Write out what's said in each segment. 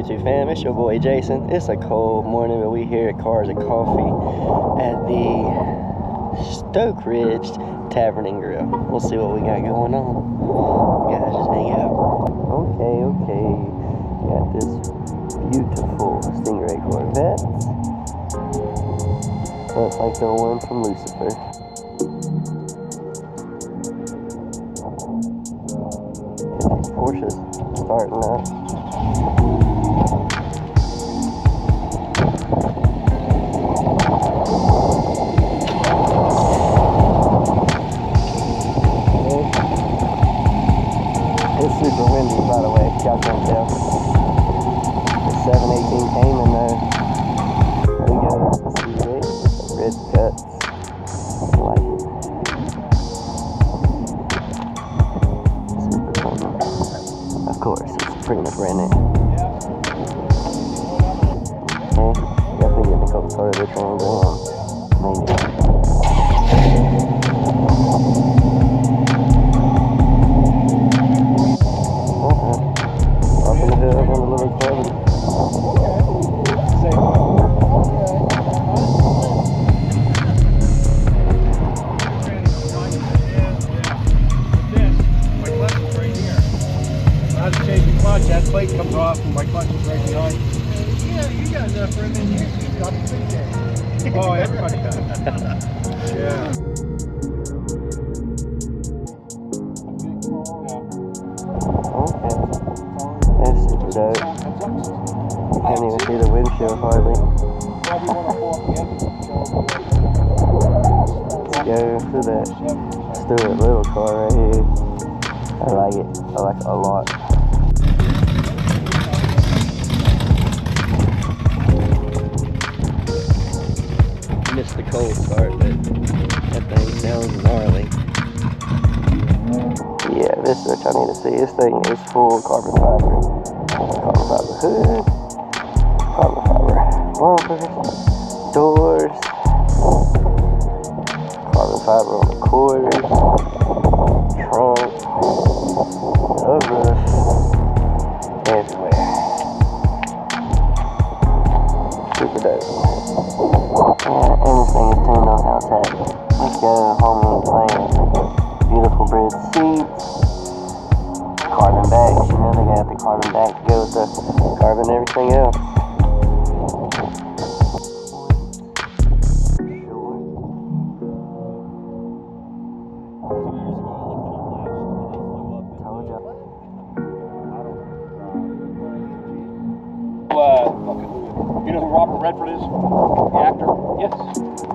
YouTube fam? It's your boy Jason. It's a cold morning, but we here at Cars and Coffee at the Stoke Ridge Tavern and Grill. We'll see what we got going on. Guys, just hang out. Okay. Got this beautiful Stingray Corvette. Looks like the one from Lucifer. Porsche's starting up. It's super windy, by the way, y'all can't tell. The 718 came in there. We got a civic with red cuts. I like it. Super fun. Of course, it's pretty much brand new. Okay, definitely getting a couple started with Trans Am. Maybe. Up in the hill, up on the little cabin. That plate comes off and my clutch is right behind. Yeah, you got enough room in here. You got to sit there. Oh, everybody does. Yeah. Okay. That's super dope. You can't even see the windshield hardly. Let's go to that Stewart little car right here. I like it. I like it a lot. Missed the cold start, but that thing sounds gnarly. Yeah, this is what y'all need to see. This thing is full carbon fiber. Carbon fiber hood, carbon fiber bumpers, doors, carbon fiber on the quarters, trunk, the roof, everywhere. Super dope. Everything is tuned on how it's happening. Let's go, homemade plane. Beautiful bridge seats. Carbon backs, you know they got the carbon back to go with the carbon and everything else. You know who Robert Redford is? The actor? Yes.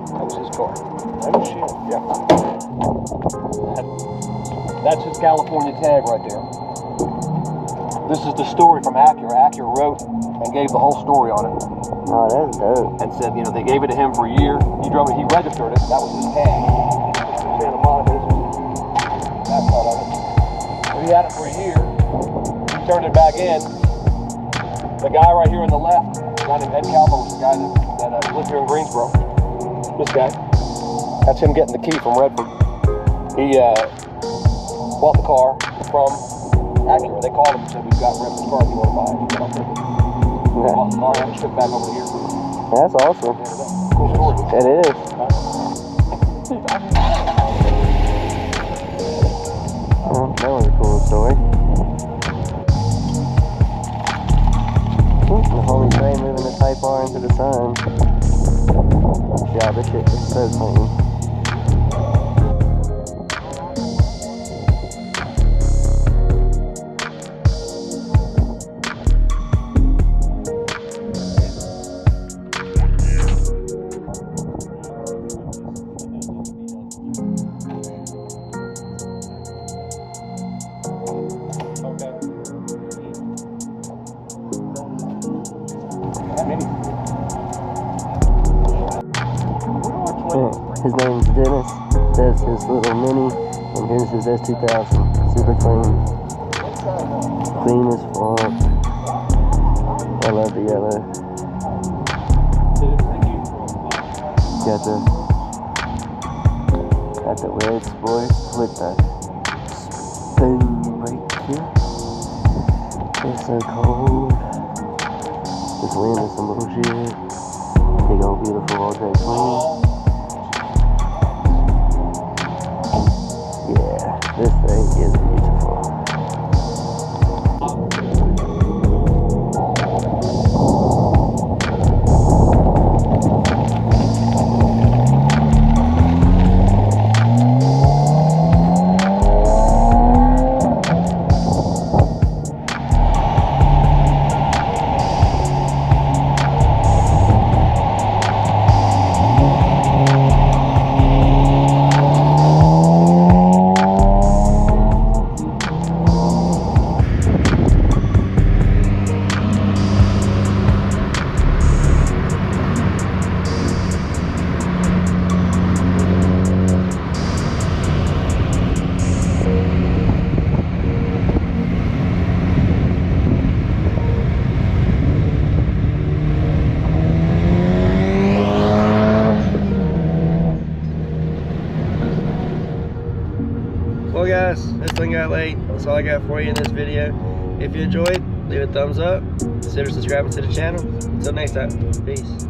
That was his car. Oh shit, yeah. That's his California tag right there. This is the story from Acura. Acura wrote and gave the whole story on it. Oh, that's dope. And said, you know, they gave it to him for a year. He drove it, he registered it. That was his tag. Santa Monica, that part of it. So he had it for a year. He turned it back in. The guy right here on the left, a guy named Ed Calvo, was the guy that lived here in Greensboro. This guy. That's him getting the key from Redford. He bought the car from Acura. They called him and said, we've got Redford's car if you want to buy it. He said, I'll take it. He bought the car and shipped back over here. That's awesome. Cool story. It is. That was a cool story. The homie train moving the Type R into the sun. Yeah, this shit is so clean. His name's Dennis. That's his little Mini, and here's his S2000. Super clean. Clean as fuck. I love the yellow. Got the red sports with the spoon right here. It's so cold. This wind is some bullshit. Big old beautiful Vortex wind. Yeah, this thing is beautiful. Well guys, this thing got late. That's all I got for you in this video. If you enjoyed, leave a thumbs up. Consider subscribing to the channel. Until next time, peace.